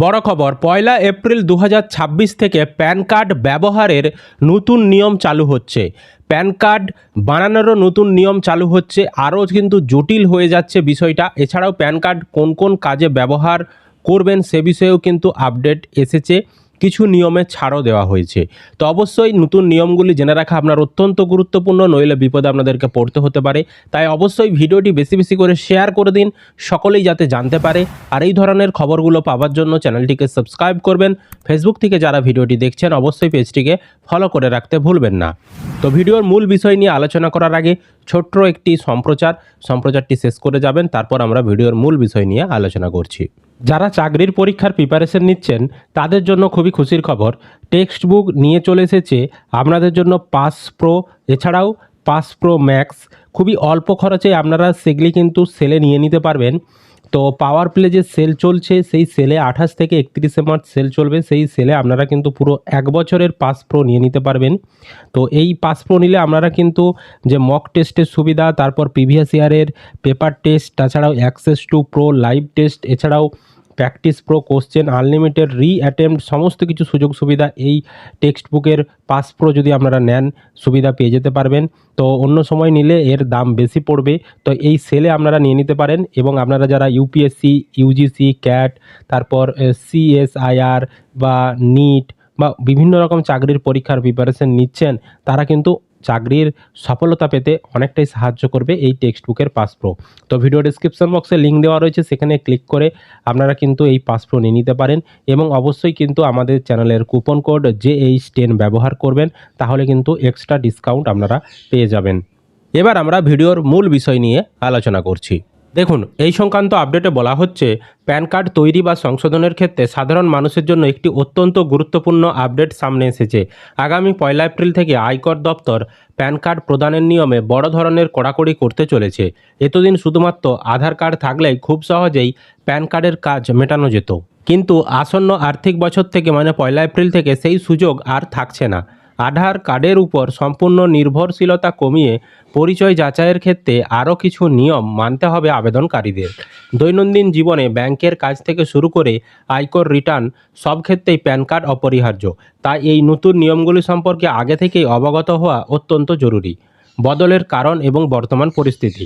বড় খবর, 1 এপ্রিল 2026 থেকে প্যান কার্ড ব্যবহারের নতুন নিয়ম চালু হচ্ছে। প্যান কার্ড বানানোরও নতুন নিয়ম চালু হচ্ছে, আরও কিন্তু জটিল হয়ে যাচ্ছে বিষয়টা। এছাড়াও প্যান কার্ড কোন কোন কাজে ব্যবহার করবেন সে বিষয়েও কিন্তু আপডেট এসেছে, কিছু নিয়মে ছাড়ও দেওয়া হয়েছে। তো অবশ্যই নতুন নিয়মগুলি জেনে রাখা আপনার অত্যন্ত গুরুত্বপূর্ণ, নইলে বিপদে আপনাদেরকে পড়তে হতে পারে। তাই অবশ্যই ভিডিওটি বেশি বেশি করে শেয়ার করে দিন, সকলেই যাতে জানতে পারে। আর এই ধরনের খবরগুলো পাওয়ার জন্য চ্যানেলটিকে সাবস্ক্রাইব করবেন। ফেসবুক থেকে যারা ভিডিওটি দেখছেন অবশ্যই পেজটিকে ফলো করে রাখতে ভুলবেন না। তো ভিডিওর মূল বিষয় নিয়ে আলোচনা করার আগে ছোট্ট একটি সম্প্রচারটি শেষ করে যাবেন, তারপর আমরা ভিডিওর মূল বিষয় নিয়ে আলোচনা করছি। যারা চাকরির পরীক্ষার প্রিপারেশন নিচ্ছেন তাদের জন্য খুবই খুশির খবর, টেক্সট বুক নিয়ে চলে এসেছে আপনাদের জন্য পাস প্রো, এছাড়াও পাস প্রো ম্যাক্স। খুবই অল্প খরচে আপনারা সেগুলি কিন্তু সেলে নিয়ে নিতে পারবেন। তো পাওয়ার প্লে যে সেল চলছে সেই সেলে 28 থেকে 31 মার্চ সেল চলবে। সেই সেলে আপনারা কিন্তু পুরো 1 বছরের পাস প্রো নিয়ে নিতে পারবেন। তো এই পাস প্রো নিলে আপনারা কিন্তু যে মক টেস্টের সুবিধা, তারপর প্রিভিয়াস ইয়ারের পেপার টেস্ট, তাছাড়াও access to pro live test, এছাড়াও practice pro question, unlimited attempt, সমস্ত কিছু সুযোগ সুবিধা এই টেক্সট বুকের পাস প্রো যদি আপনারা নেন সুবিধা পেয়ে যেতে পারবেন। তো অন্য সময় নিলে এর দাম বেশি পড়বে। তো এই সেলে আপনারা নিয়ে নিতে পারেন। এবং আপনারা যারা ইউপিএসসি, ইউজিসি, ক্যাট, তারপর সিএসআইআর বা নিট বা বিভিন্ন রকম চাকরির পরীক্ষার প্রিপারেশন নিচ্ছেন, তারা কিন্তু চাকরির সফলতা পেতে অনেকটাই সাহায্য করবে এই টেক্সট বুকের পাস প্রো। তো ভিডিও ডেসক্রিপশন বক্সে লিঙ্ক দেওয়া রয়েছে, সেখানে ক্লিক করে আপনারা কিন্তু এই পাস প্রো নিয়ে নিতে পারেন। এবং অবশ্যই কিন্তু আমাদের চ্যানেলের কুপন কোড JH10 ব্যবহার করবেন, তাহলে কিন্তু এক্সট্রা ডিসকাউন্ট আপনারা পেয়ে যাবেন। এবার আমরা ভিডিওর মূল বিষয় নিয়ে আলোচনা করছি। দেখুন, এই সংক্রান্ত আপডেটে বলা হচ্ছে, প্যান কার্ড তৈরি বা সংশোধনের ক্ষেত্রে সাধারণ মানুষের জন্য একটি অত্যন্ত গুরুত্বপূর্ণ আপডেট সামনে এসেছে। আগামী 1 এপ্রিল থেকে আয়কর দপ্তর প্যান কার্ড প্রদানের নিয়মে বড় ধরনের কড়াকড়ি করতে চলেছে। এতদিন শুধুমাত্র আধার কার্ড থাকলেই খুব সহজেই প্যান কার্ডের কাজ মেটানো যেত, কিন্তু আসন্ন আর্থিক বছর থেকে মানে 1 এপ্রিল থেকে সেই সুযোগ আর থাকছে না। আধার কার্ডের উপর সম্পূর্ণ নির্ভরশীলতা কমিয়ে পরিচয় যাচাইয়ের ক্ষেত্রে আরও কিছু নিয়ম মানতে হবে আবেদনকারীদের। দৈনন্দিন জীবনে ব্যাংকের কাজ থেকে শুরু করে আয়কর রিটার্ন সব ক্ষেত্রেই প্যান কার্ড অপরিহার্য। তাই এই নতুন নিয়মগুলি সম্পর্কে আগে থেকেই অবগত হওয়া অত্যন্ত জরুরি। বদলের কারণ এবং বর্তমান পরিস্থিতি।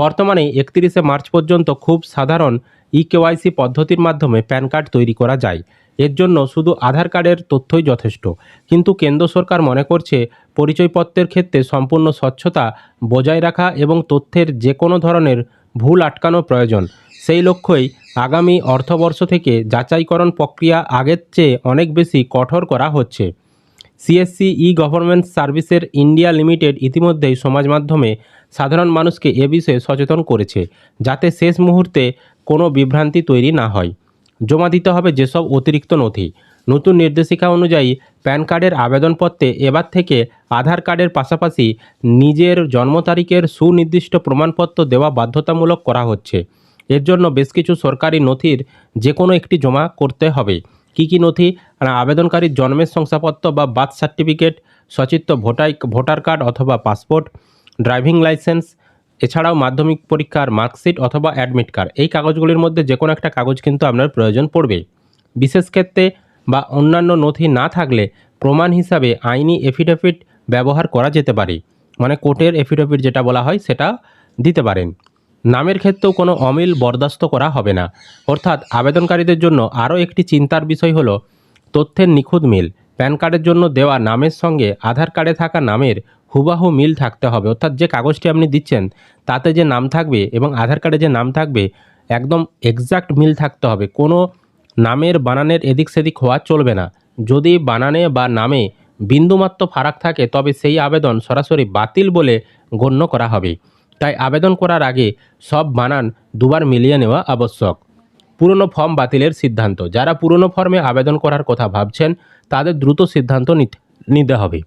বর্তমানে 31 মার্চ পর্যন্ত খুব সাধারণ ইকেওয়াইসি পদ্ধতির মাধ্যমে প্যান কার্ড তৈরি করা যায়। এর জন্য শুধু আধার কার্ডের তথ্যই যথেষ্ট। কিন্তু কেন্দ্র সরকার মনে করছে পরিচয়পত্রের ক্ষেত্রে সম্পূর্ণ স্বচ্ছতা বজায় রাখা এবং তথ্যের যে কোনো ধরনের ভুল আটকানো প্রয়োজন। সেই লক্ষ্যেই আগামী অর্থবর্ষ থেকে যাচাইকরণ প্রক্রিয়া আগের চেয়ে অনেক বেশি কঠোর করা হচ্ছে। সিএসসি ই গভর্নমেন্ট সার্ভিসের ইন্ডিয়া লিমিটেড ইতিমধ্যেই সমাজ মাধ্যমে সাধারণ মানুষকে এ বিষয়ে সচেতন করেছে, যাতে শেষ মুহূর্তে কোনো বিভ্রান্তি তৈরি না হয়। জমা দিতে হবে যেসব অতিরিক্ত নথি। নতুন নির্দেশিকা অনুযায়ী প্যান কার্ডের আবেদনপত্রে এবার থেকে আধার কার্ডের পাশাপাশি নিজের জন্ম তারিখের সুনির্দিষ্ট প্রমাণপত্র দেওয়া বাধ্যতামূলক করা হচ্ছে। এর জন্য বেশ কিছু সরকারি নথির যে কোনো একটি জমা করতে হবে। কী কী নথি? আবেদনকারীর জন্মের শংসাপত্র বা বার্থ সার্টিফিকেট, সচিত্র ভোটার কার্ড অথবা পাসপোর্ট, ড্রাইভিং লাইসেন্স, এছাড়াও মাধ্যমিক পরীক্ষার মার্কশিট অথবা অ্যাডমিট কার্ড। এই কাগজগুলির মধ্যে যে কোনো একটা কাগজ কিন্তু আপনার প্রয়োজন পড়বে। বিশেষ ক্ষেত্রে বা অন্যান্য নথি না থাকলে প্রমাণ হিসাবে আইনি এফিডেভিট ব্যবহার করা যেতে পারে, মানে কোর্টের এফিডেভিট যেটা বলা হয় সেটা দিতে পারেন। নামের ক্ষেত্রেও কোনো অমিল বরদাস্ত করা হবে না। অর্থাৎ আবেদনকারীদের জন্য আরও একটি চিন্তার বিষয় হলো তথ্যের নিখুঁত মিল। প্যান কার্ডের জন্য দেওয়া নামের সঙ্গে আধার কার্ডে থাকা নামের হুবাহু মিল থাকতে হবে। অর্থাৎ যে কাগজটি আপনি দিচ্ছেন তাতে যে নাম থাকবে এবং আধার কার্ডে যে নাম থাকবে একদম এক্সাক্ট মিল থাকতে হবে। কোনো নামের বানানের এদিক সেদিক হওয়া চলবে না। যদি বানানে বা নামে বিন্দুমাত্র ফারাক থাকে তবে সেই আবেদন সরাসরি বাতিল বলে গণ্য করা হবে। তাই আবেদন করার আগে সব বানান দুবার মিলিয়ে নেওয়া আবশ্যক। পুরনো ফর্ম বাতিলের সিদ্ধান্ত। যারা পুরনো ফর্মে আবেদন করার কথা ভাবছেন তাদের দ্রুত সিদ্ধান্ত নিতে হবে।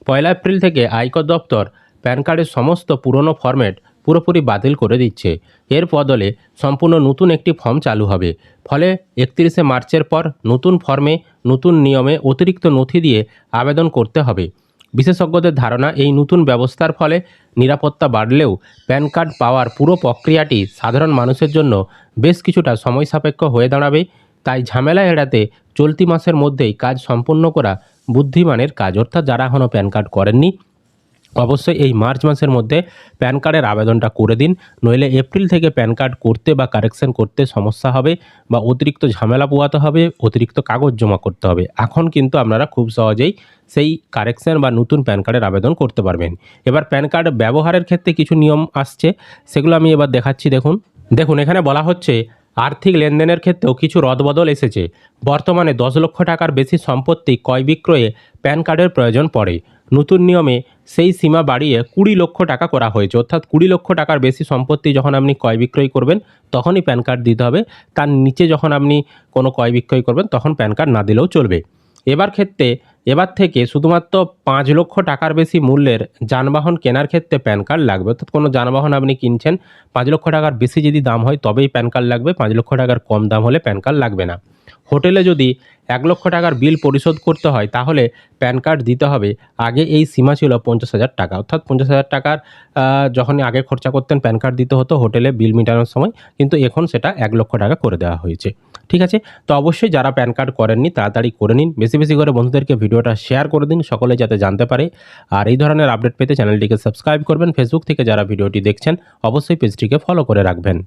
1 এপ্রিল থেকে আয়কর দপ্তর প্যান কার্ডের সমস্ত পুরনো ফরম্যাট পুরোপুরি বাতিল করে দিচ্ছে। এর বদলে সম্পূর্ণ নতুন একটি ফর্ম চালু হবে। ফলে 31 মার্চের পর নতুন ফর্মে নতুন নিয়মে অতিরিক্ত নথি দিয়ে আবেদন করতে হবে। বিশেষজ্ঞদের ধারণা, এই নতুন ব্যবস্থার ফলে নিরাপত্তা বাড়লেও প্যান কার্ড পাওয়ার পুরো প্রক্রিয়াটি সাধারণ মানুষের জন্য বেশ কিছুটা সময় সাপেক্ষ হয়ে দাঁড়াবে। তাই ঝামেলা এড়াতে চলতি মাসের মধ্যেই কাজ সম্পূর্ণ করা বুদ্ধিমানের কাজ। অর্থাৎ যারা এখনও প্যান কার্ড করেননি অবশ্যই এই মার্চ মাসের মধ্যে প্যান কার্ডের আবেদনটা করে দিন, নইলে এপ্রিল থেকে প্যান কার্ড করতে বা কারেকশন করতে সমস্যা হবে বা অতিরিক্ত ঝামেলা পোহাতে হবে, অতিরিক্ত কাগজ জমা করতে হবে। এখন কিন্তু আপনারা খুব সহজেই সেই কারেকশন বা নতুন প্যান কার্ডের আবেদন করতে পারবেন। এবার প্যান কার্ড ব্যবহারের ক্ষেত্রে কিছু নিয়ম আসছে, সেগুলো আমি এবার দেখাচ্ছি। দেখুন এখানে বলা হচ্ছে আর্থিক লেনদেনের ক্ষেত্রেও কিছু রদবদল এসেছে। বর্তমানে 10 লক্ষ টাকার বেশি সম্পত্তি ক্রয় বিক্রয়ে প্যান কার্ডের প্রয়োজন পড়ে। নতুন নিয়মে সেই সীমা বাড়িয়ে 20 লক্ষ টাকা করা হয়েছে। অর্থাৎ 20 লক্ষ টাকার বেশি সম্পত্তি যখন আপনি ক্রয় বিক্রয় করবেন তখনই প্যান কার্ড দিতে হবে। তার নিচে যখন আপনি কোনো ক্রয় বিক্রয় করবেন তখন প্যান কার্ড না দিলেও চলবে। এবার থেকে শুধুমাত্র 5 লক্ষ টাকার বেশি মূল্যের যানবাহন কেনার ক্ষেত্রে প্যান কার্ড লাগবে। অর্থাৎ কোনো যানবাহন আপনি কিনছেন 5 লক্ষ টাকার বেশি যদি দাম হয় তবেই প্যান কার্ড লাগবে, 5 লক্ষ টাকার কম দাম হলে প্যান কার্ড লাগবে না। হোটেলে যদি 1 লক্ষ টাকার বিল পরিশোধ করতে হয় তাহলে প্যান কার্ড দিতে হবে। আগে এই সীমা ছিল 50,000 টাকা। অর্থাৎ 50,000 টাকার যখন আগে খরচা করতেন প্যান কার্ড দিতে হতো হোটেলে বিল মেটানোর সময়, কিন্তু এখন সেটা 1 লক্ষ টাকা করে দেওয়া হয়েছে। ঠিক আছে, তো অবশ্যই যারা প্যান কার্ড করেননি তাড়াতাড়ি করে নিন। বেশি বেশি করে বন্ধুদেরকে ভিডিওটা শেয়ার করে দিন, সকলে যাতে জানতে পারে। আর এই ধরনের আপডেট পেতে চ্যানেলটিকে সাবস্ক্রাইব করবেন। ফেসবুক থেকে যারা ভিডিওটি দেখছেন অবশ্যই পেজটিকে ফলো করে রাখবেন।